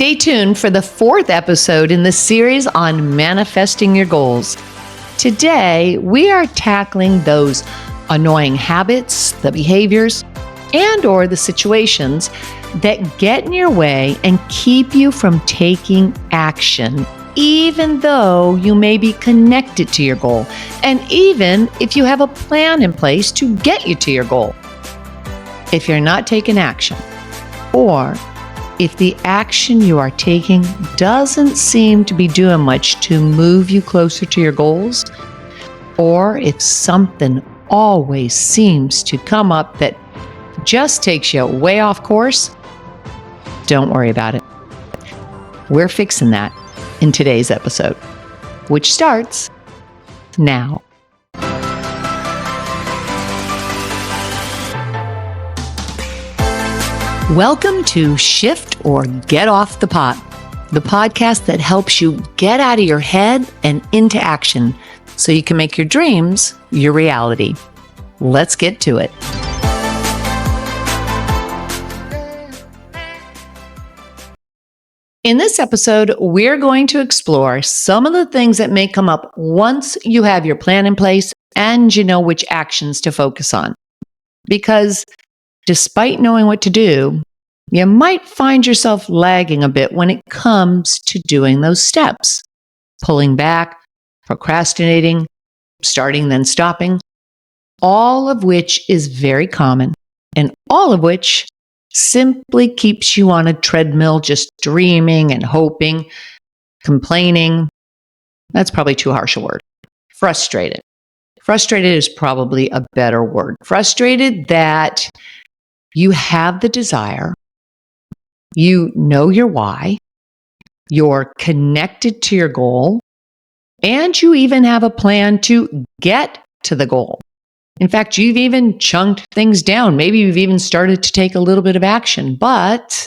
Stay tuned for the 4th episode in the series on manifesting your goals. Today, we are tackling those annoying habits, the behaviors, and/or the situations that get in your way and keep you from taking action, even though you may be connected to your goal, and even if you have a plan in place to get you to your goal. If you're not taking action, or if the action you are taking doesn't seem to be doing much to move you closer to your goals, or if something always seems to come up that just takes you way off course, don't worry about it. We're fixing that in today's episode, which starts now. Welcome to Shift or Get Off the Pot, the podcast that helps you get out of your head and into action so you can make your dreams your reality. Let's get to it. In this episode, we're going to explore some of the things that may come up once you have your plan in place and you know which actions to focus on. Because despite knowing what to do, you might find yourself lagging a bit when it comes to doing those steps. Pulling back, procrastinating, starting then stopping, all of which is very common, and all of which simply keeps you on a treadmill just dreaming and hoping, complaining. That's probably too harsh a word. Frustrated. Frustrated is probably a better word. Frustrated that you have the desire, you know your why, you're connected to your goal, and you even have a plan to get to the goal. In fact, you've even chunked things down. Maybe you've even started to take a little bit of action, but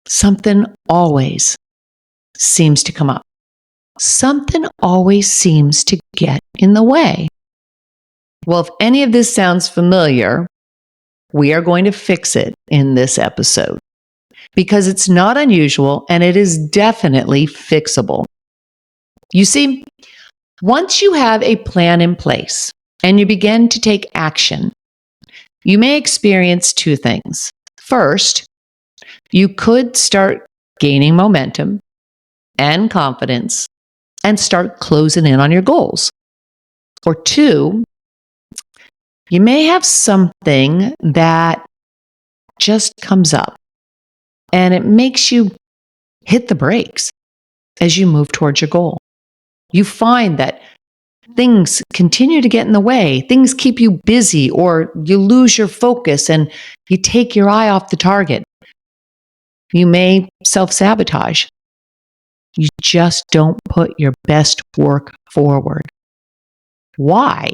something always seems to come up. Something always seems to get in the way. Well, if any of this sounds familiar, we are going to fix it in this episode because it's not unusual and it is definitely fixable. You see, once you have a plan in place and you begin to take action, you may experience two things. First, you could start gaining momentum and confidence and start closing in on your goals. Or two, you may have something that just comes up and it makes you hit the brakes as you move towards your goal. You find that things continue to get in the way, things keep you busy, or you lose your focus and you take your eye off the target. You may self-sabotage. You just don't put your best work forward. Why?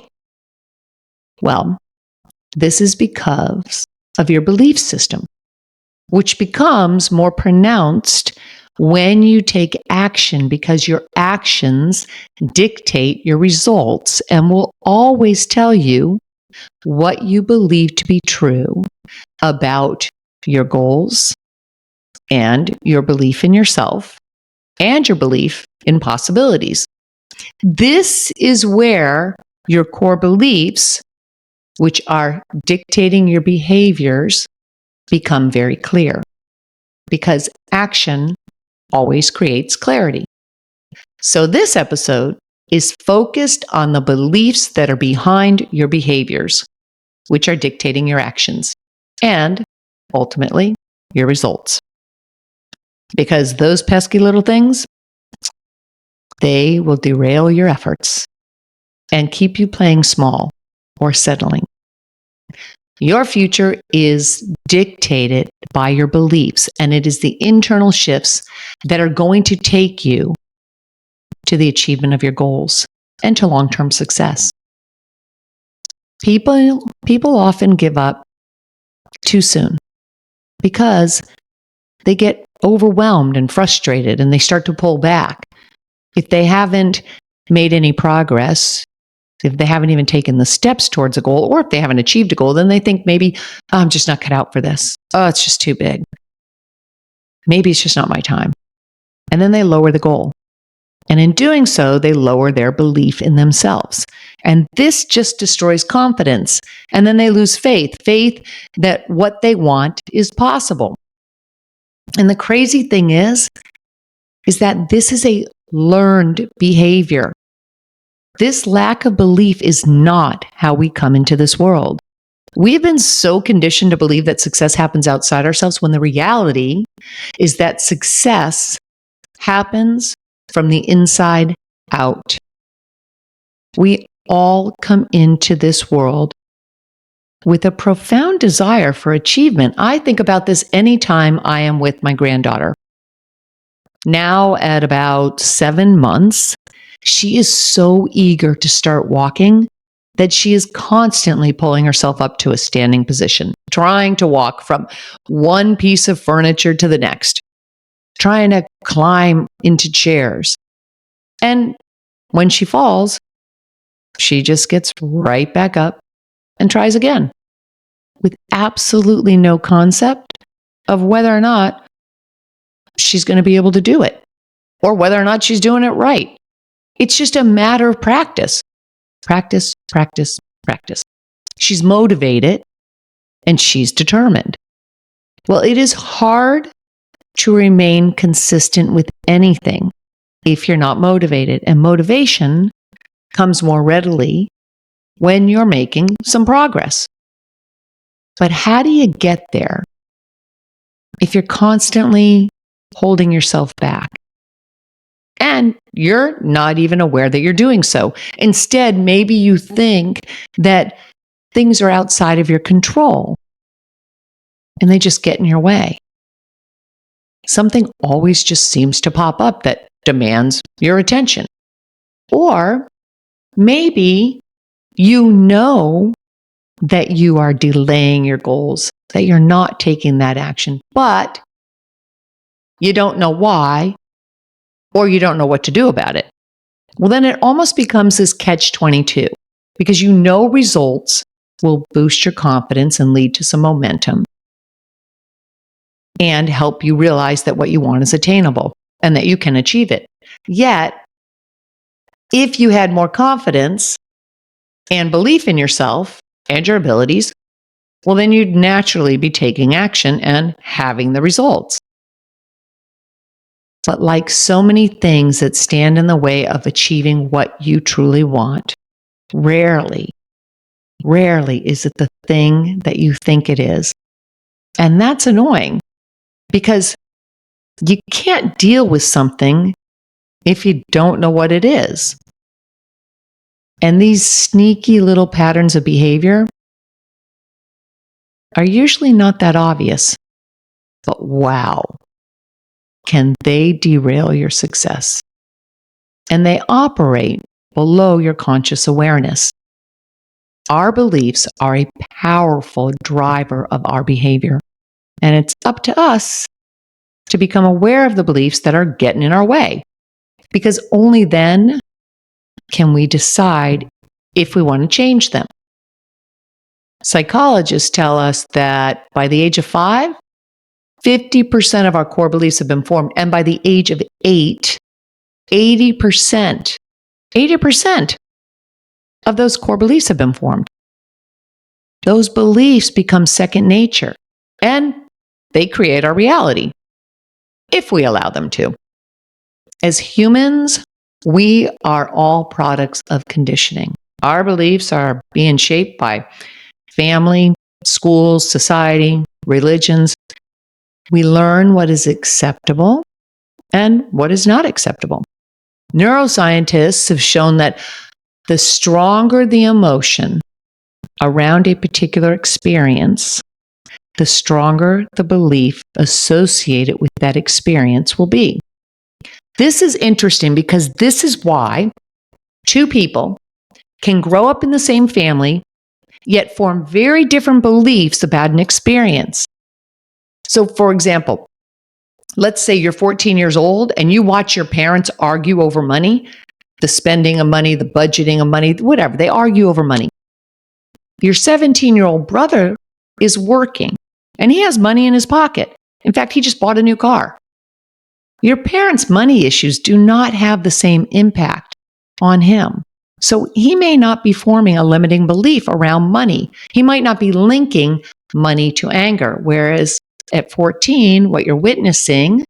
Well, this is because of your belief system, which becomes more pronounced when you take action because your actions dictate your results and will always tell you what you believe to be true about your goals and your belief in yourself and your belief in possibilities. This is where your core beliefs, which are dictating your behaviors, become very clear because action always creates clarity. So this episode is focused on the beliefs that are behind your behaviors, which are dictating your actions and ultimately your results. Because those pesky little things, they will derail your efforts and keep you playing small or settling. Your future is dictated by your beliefs, and it is the internal shifts that are going to take you to the achievement of your goals and to long-term success. People often give up too soon because they get overwhelmed and frustrated and they start to pull back. If they haven't made any progress, if they haven't even taken the steps towards a goal, or if they haven't achieved a goal, then they think maybe, I'm just not cut out for this. Oh, it's just too big. Maybe it's just not my time. And then they lower the goal. And in doing so, they lower their belief in themselves. And this just destroys confidence. And then they lose faith that what they want is possible. And the crazy thing is that this is a learned behavior. This lack of belief is not how we come into this world. We've been so conditioned to believe that success happens outside ourselves when the reality is that success happens from the inside out. We all come into this world with a profound desire for achievement. I think about this anytime I am with my granddaughter. Now at about 7 months, she is so eager to start walking that she is constantly pulling herself up to a standing position, trying to walk from one piece of furniture to the next, trying to climb into chairs. And when she falls, she just gets right back up and tries again with absolutely no concept of whether or not she's going to be able to do it or whether or not she's doing it right. It's just a matter of practice. Practice, practice, practice. She's motivated and she's determined. Well, it is hard to remain consistent with anything if you're not motivated. And motivation comes more readily when you're making some progress. But how do you get there if you're constantly holding yourself back? And you're not even aware that you're doing so. Instead, maybe you think that things are outside of your control and they just get in your way. Something always just seems to pop up that demands your attention. Or maybe you know that you are delaying your goals, that you're not taking that action, but you don't know why, or you don't know what to do about it. Well, then it almost becomes this catch-22 because you know results will boost your confidence and lead to some momentum and help you realize that what you want is attainable and that you can achieve it. Yet, if you had more confidence and belief in yourself and your abilities, well, then you'd naturally be taking action and having the results. But like so many things that stand in the way of achieving what you truly want, rarely is it the thing that you think it is. And that's annoying because you can't deal with something if you don't know what it is. And these sneaky little patterns of behavior are usually not that obvious. But wow, can they derail your success? And they operate below your conscious awareness. Our beliefs are a powerful driver of our behavior. And it's up to us to become aware of the beliefs that are getting in our way. Because only then can we decide if we want to change them. Psychologists tell us that by the age of 5, 50% of our core beliefs have been formed. And by the age of 8, 80% of those core beliefs have been formed. Those beliefs become second nature and they create our reality if we allow them to. As humans, we are all products of conditioning. Our beliefs are being shaped by family, schools, society, religions. We learn what is acceptable and what is not acceptable. Neuroscientists have shown that the stronger the emotion around a particular experience, the stronger the belief associated with that experience will be. This is interesting because this is why two people can grow up in the same family, yet form very different beliefs about an experience. So, for example, let's say you're 14 years old and you watch your parents argue over money, the spending of money, the budgeting of money, whatever. They argue over money. Your 17-year-old brother is working and he has money in his pocket. In fact, he just bought a new car. Your parents' money issues do not have the same impact on him. So he may not be forming a limiting belief around money. He might not be linking money to anger, whereas at 14, what you're witnessing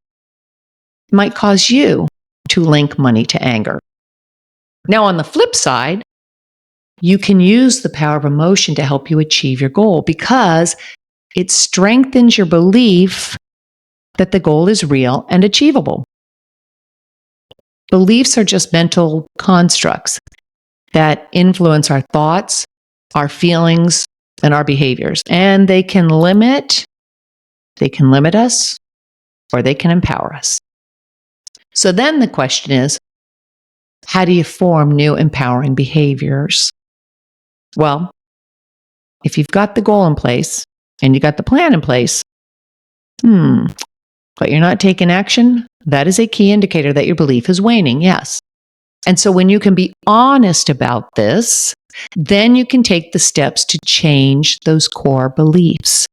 might cause you to link money to anger. Now, on the flip side, you can use the power of emotion to help you achieve your goal because it strengthens your belief that the goal is real and achievable. Beliefs are just mental constructs that influence our thoughts, our feelings, and our behaviors. And they can limit us, or they can empower us. So then the question is, how do you form new empowering behaviors? Well, if you've got the goal in place and you got the plan in place, but you're not taking action, that is a key indicator that your belief is waning, yes. And so when you can be honest about this, then you can take the steps to change those core beliefs.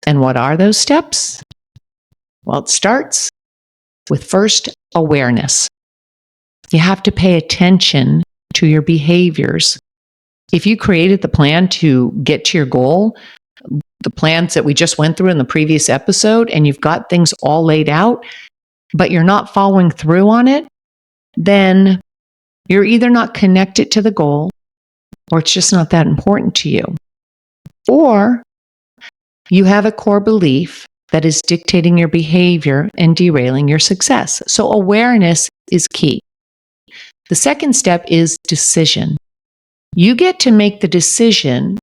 And what are those steps? Well, it starts with first awareness. You have to pay attention to your behaviors. If you created the plan to get to your goal, the plans that we just went through in the previous episode, and you've got things all laid out, but you're not following through on it, then you're either not connected to the goal or it's just not that important to you. Or you have a core belief that is dictating your behavior and derailing your success. So awareness is key. The second step is decision. You get to make the decision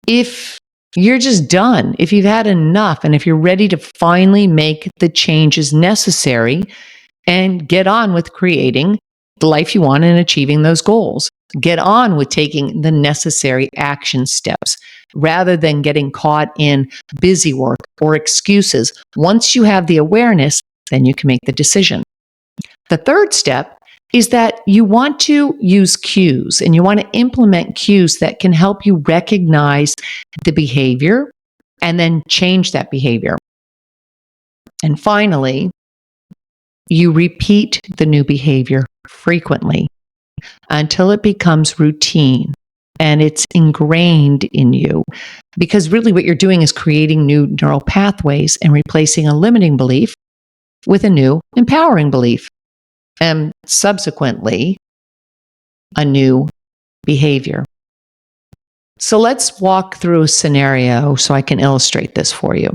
if you're just done, if you've had enough, and if you're ready to finally make the changes necessary and get on with creating the life you want and achieving those goals. Get on with taking the necessary action steps rather than getting caught in busy work or excuses. Once you have the awareness, then you can make the decision. The third step is that you want to use cues and you want to implement cues that can help you recognize the behavior and then change that behavior. And finally, you repeat the new behavior frequently until it becomes routine and it's ingrained in you. Because really what you're doing is creating new neural pathways and replacing a limiting belief with a new empowering belief. And subsequently, a new behavior. So let's walk through a scenario so I can illustrate this for you.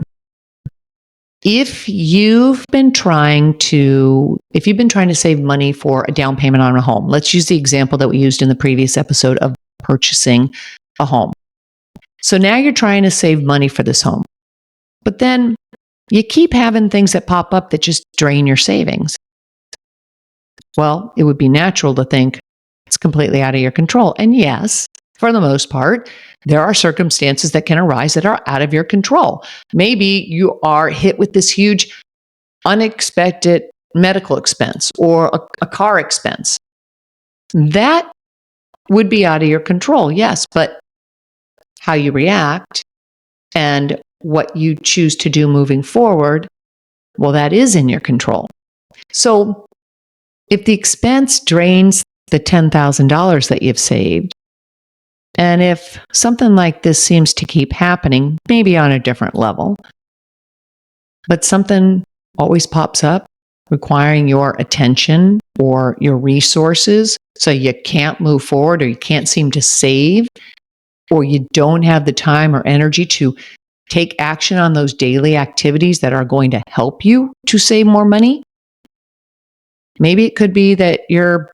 If you've been trying to save money for a down payment on a home, let's use the example that we used in the previous episode of purchasing a home. So now you're trying to save money for this home, but then you keep having things that pop up that just drain your savings. Well, it would be natural to think it's completely out of your control. And yes, for the most part, there are circumstances that can arise that are out of your control. Maybe you are hit with this huge, unexpected medical expense or a car expense. That would be out of your control, yes, but how you react and what you choose to do moving forward, well, that is in your control. So if the expense drains the $10,000 that you've saved, and if something like this seems to keep happening, maybe on a different level, but something always pops up requiring your attention or your resources, so you can't move forward or you can't seem to save, or you don't have the time or energy to take action on those daily activities that are going to help you to save more money. Maybe it could be that your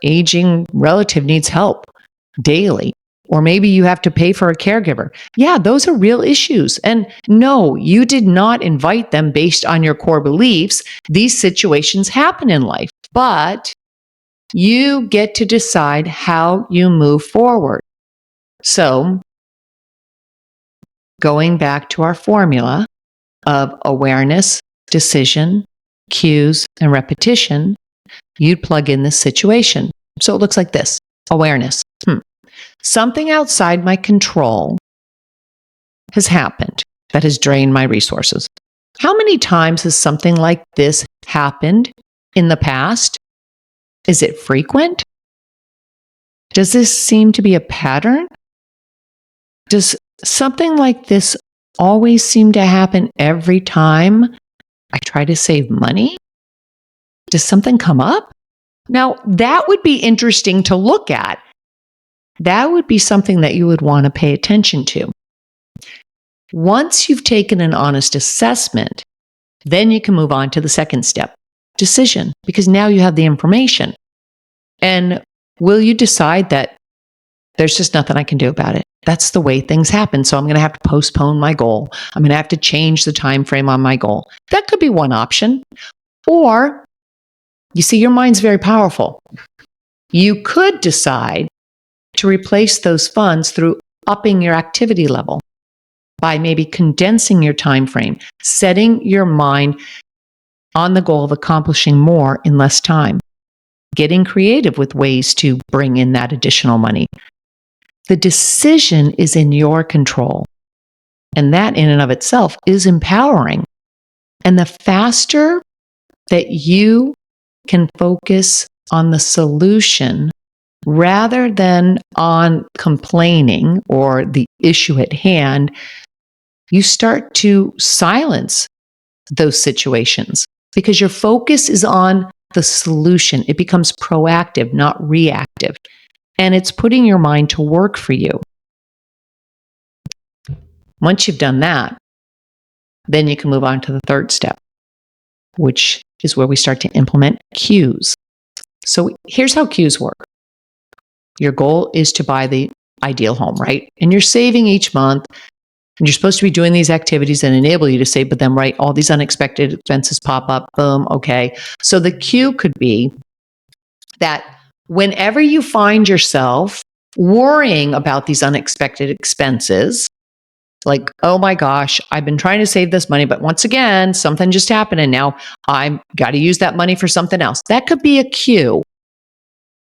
aging relative needs help daily, or maybe you have to pay for a caregiver. Yeah, those are real issues. And no, you did not invite them based on your core beliefs. These situations happen in life, but you get to decide how you move forward. So, going back to our formula of awareness, decision, cues, and repetition, you'd plug in this situation. So it looks like this. Awareness. Something outside my control has happened that has drained my resources. How many times has something like this happened in the past? Is it frequent? Does this seem to be a pattern? Does something like this always seem to happen every time I try to save money? Does something come up? Now, that would be interesting to look at. That would be something that you would want to pay attention to. Once you've taken an honest assessment, then you can move on to the second step, decision, because now you have the information. And will you decide that there's just nothing I can do about it? That's the way things happen. So I'm going to have to postpone my goal. I'm going to have to change the time frame on my goal. That could be one option. Or, you see, your mind's very powerful. You could decide to replace those funds through upping your activity level by maybe condensing your time frame, setting your mind on the goal of accomplishing more in less time, getting creative with ways to bring in that additional money. The decision is in your control, and that in and of itself is empowering. And the faster that you can focus on the solution rather than on complaining or the issue at hand, you start to silence those situations because your focus is on the solution. It becomes proactive, not reactive. And it's putting your mind to work for you. Once you've done that, then you can move on to the third step, which is where we start to implement cues. So here's how cues work. Your goal is to buy the ideal home, right? And you're saving each month. And you're supposed to be doing these activities that enable you to save, but then, right, all these unexpected expenses pop up. Boom. Okay. So the cue could be that whenever you find yourself worrying about these unexpected expenses, like, oh my gosh, I've been trying to save this money, but once again, something just happened and now I've got to use that money for something else. That could be a cue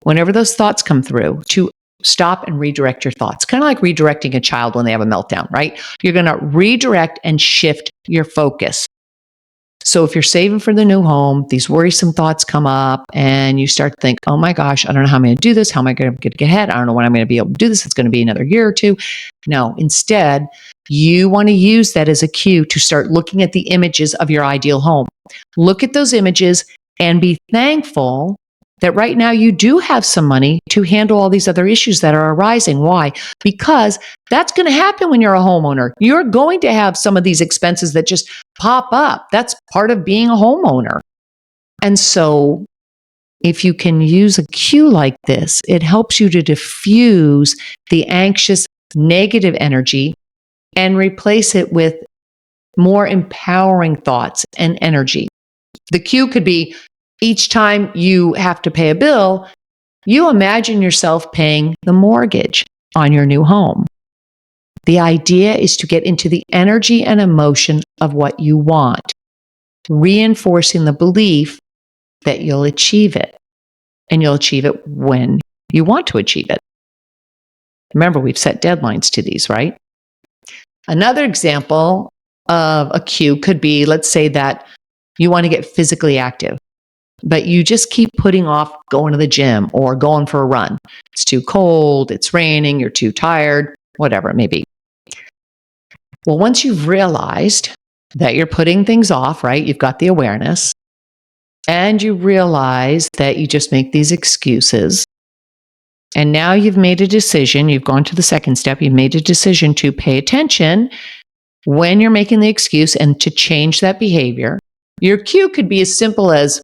whenever those thoughts come through to stop and redirect your thoughts. Kind of like redirecting a child when they have a meltdown, right? You're going to redirect and shift your focus. So if you're saving for the new home, these worrisome thoughts come up and you start to think, oh my gosh, I don't know how I'm going to do this. How am I going to get ahead? I don't know when I'm going to be able to do this. It's going to be another year or two. No, instead, you want to use that as a cue to start looking at the images of your ideal home. Look at those images and be thankful that right now you do have some money to handle all these other issues that are arising. Why? Because that's going to happen when you're a homeowner. You're going to have some of these expenses that just pop up. That's part of being a homeowner. And so if you can use a cue like this, it helps you to diffuse the anxious, negative energy and replace it with more empowering thoughts and energy. The cue could be, each time you have to pay a bill, you imagine yourself paying the mortgage on your new home. The idea is to get into the energy and emotion of what you want, reinforcing the belief that you'll achieve it. And you'll achieve it when you want to achieve it. Remember, we've set deadlines to these, right? Another example of a cue could be, let's say that you want to get physically active, but you just keep putting off going to the gym or going for a run. It's too cold, it's raining, you're too tired, whatever it may be. Well, once you've realized that you're putting things off, right? You've got the awareness, and you realize that you just make these excuses. And now you've made a decision. You've gone to the second step. You've made a decision to pay attention when you're making the excuse and to change that behavior. Your cue could be as simple as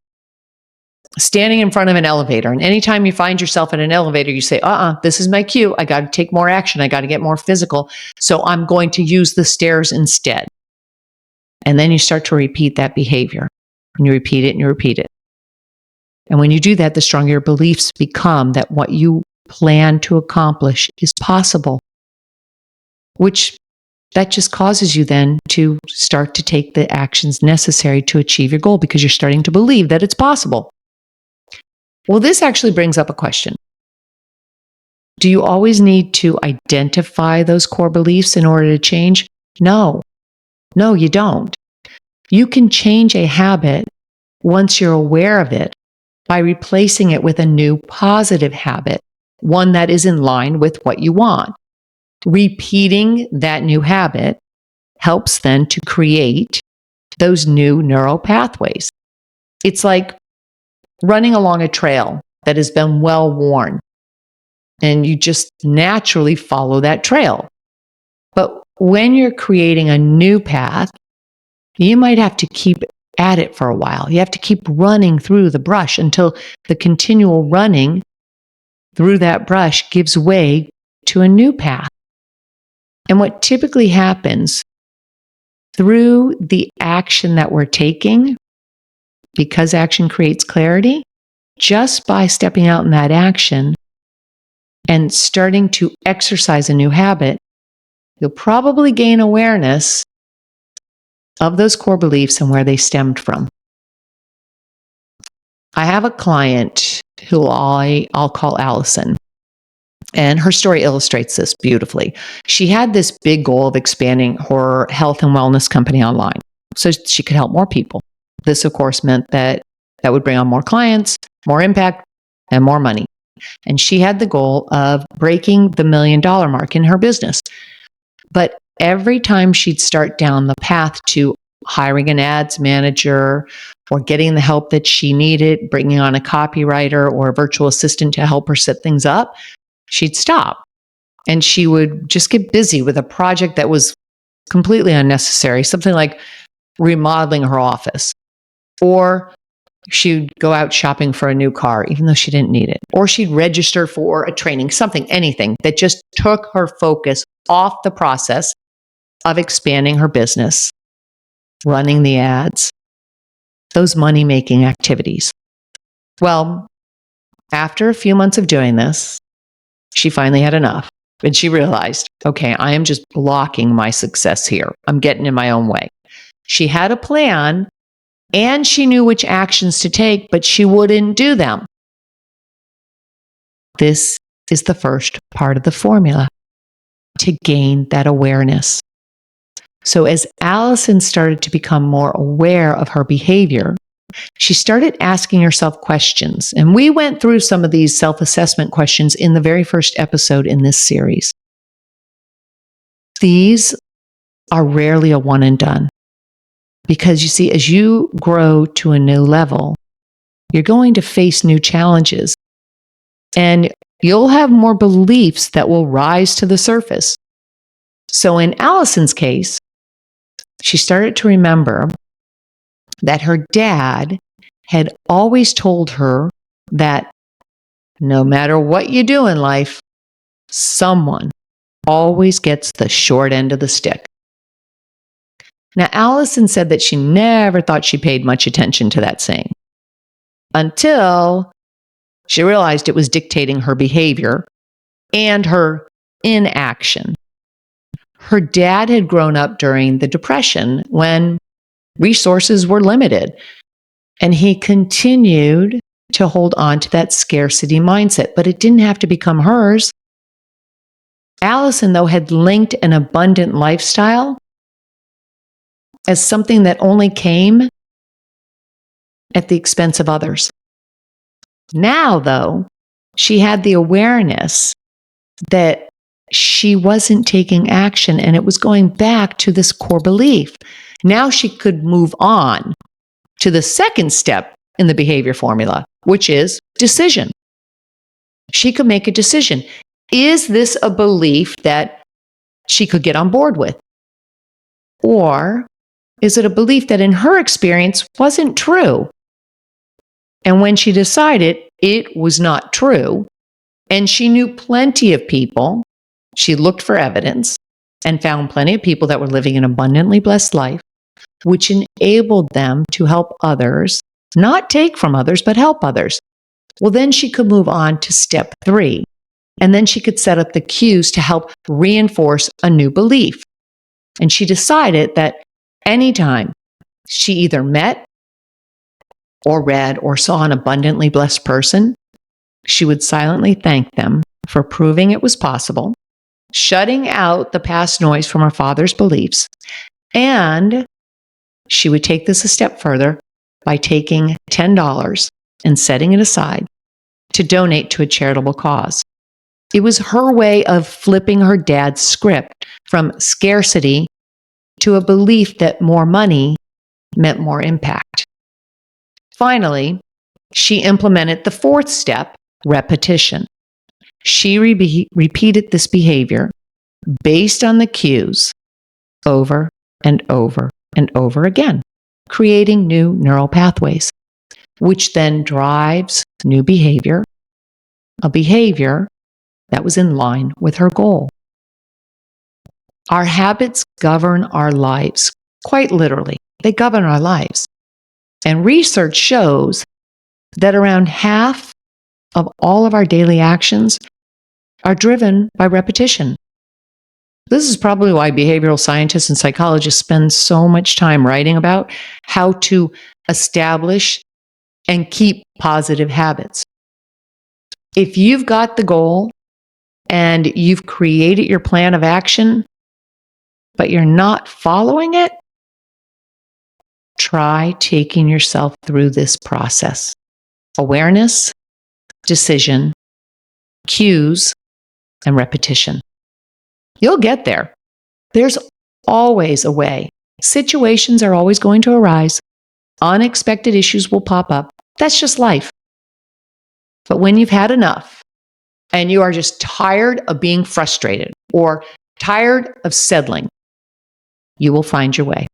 standing in front of an elevator. And anytime you find yourself in an elevator, you say, this is my cue. I got to take more action. I got to get more physical. So I'm going to use the stairs instead. And then you start to repeat that behavior. And you repeat it and you repeat it. And when you do that, the stronger your beliefs become that what you plan to accomplish is possible, which that just causes you then to start to take the actions necessary to achieve your goal because you're starting to believe that it's possible. Well, this actually brings up a question. Do you always need to identify those core beliefs in order to change? No, you don't. You can change a habit once you're aware of it by replacing it with a new positive habit, one that is in line with what you want. Repeating that new habit helps then to create those new neural pathways. It's like running along a trail that has been well worn, and you just naturally follow that trail. But when you're creating a new path, you might have to keep at it for a while. You have to keep running through the brush until the continual running through that brush gives way to a new path. And what typically happens through the action that we're taking, because action creates clarity, just by stepping out in that action and starting to exercise a new habit, you'll probably gain awareness of those core beliefs and where they stemmed from. I have a client who I'll call Allison, and her story illustrates this beautifully. She had this big goal of expanding her health and wellness company online so she could help more people. This, of course, meant that would bring on more clients, more impact, and more money. And she had the goal of breaking the $1 million mark in her business. But every time she'd start down the path to hiring an ads manager or getting the help that she needed, bringing on a copywriter or a virtual assistant to help her set things up, she'd stop. And she would just get busy with a project that was completely unnecessary, something like remodeling her office. Or she'd go out shopping for a new car, even though she didn't need it. Or she'd register for a training, anything that just took her focus off the process of expanding her business, running the ads, those money-making activities. Well, after a few months of doing this, she finally had enough. And she realized, okay, I am just blocking my success here. I'm getting in my own way. She had a plan and she knew which actions to take, but she wouldn't do them. This is the first part of the formula to gain that awareness. So as Allison started to become more aware of her behavior, she started asking herself questions. And we went through some of these self-assessment questions in the very first episode in this series. These are rarely a one and done. Because you see, as you grow to a new level, you're going to face new challenges. And you'll have more beliefs that will rise to the surface. So in Allison's case, she started to remember that her dad had always told her that no matter what you do in life, someone always gets the short end of the stick. Now, Allison said that she never thought she paid much attention to that saying until she realized it was dictating her behavior and her inaction. Her dad had grown up during the Depression when resources were limited, and he continued to hold on to that scarcity mindset, but it didn't have to become hers. Allison, though, had linked an abundant lifestyle as something that only came at the expense of others. Now, though, she had the awareness that she wasn't taking action and it was going back to this core belief. Now she could move on to the second step in the behavior formula, which is decision. She could make a decision. Is this a belief that she could get on board with? Or is it a belief that in her experience wasn't true? And when she decided it was not true, and she knew plenty of people, she looked for evidence and found plenty of people that were living an abundantly blessed life, which enabled them to help others, not take from others, but help others. Well, then she could move on to step 3, and then she could set up the cues to help reinforce a new belief. And she decided that anytime she either met or read or saw an abundantly blessed person, she would silently thank them for proving it was possible, shutting out the past noise from her father's beliefs, and she would take this a step further by taking $10 and setting it aside to donate to a charitable cause. It was her way of flipping her dad's script from scarcity to a belief that more money meant more impact. Finally, she implemented the fourth step, repetition. She repeated this behavior based on the cues over and over and over again, creating new neural pathways, which then drives new behavior, a behavior that was in line with her goal. Our habits govern our lives, quite literally. They govern our lives. And research shows that around half of all of our daily actions are driven by repetition. This is probably why behavioral scientists and psychologists spend so much time writing about how to establish and keep positive habits. If you've got the goal and you've created your plan of action, but you're not following it, try taking yourself through this process. Awareness, decision, cues, and repetition. You'll get there. There's always a way. Situations are always going to arise. Unexpected issues will pop up. That's just life. But when you've had enough and you are just tired of being frustrated or tired of settling, you will find your way.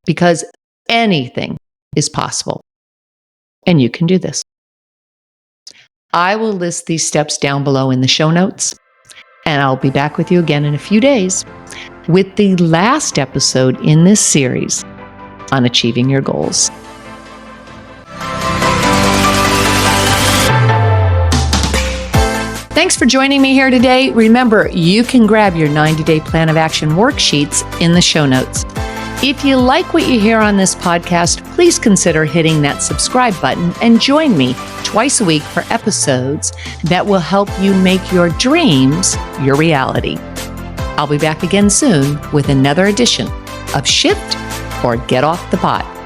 Because anything is possible. And you can do this. I will list these steps down below in the show notes. And I'll be back with you again in a few days with the last episode in this series on achieving your goals. Thanks for joining me here today. Remember, you can grab your 90-day plan of action worksheets in the show notes. If you like what you hear on this podcast, please consider hitting that subscribe button and join me twice a week for episodes that will help you make your dreams your reality. I'll be back again soon with another edition of Shift or Get Off the Pot.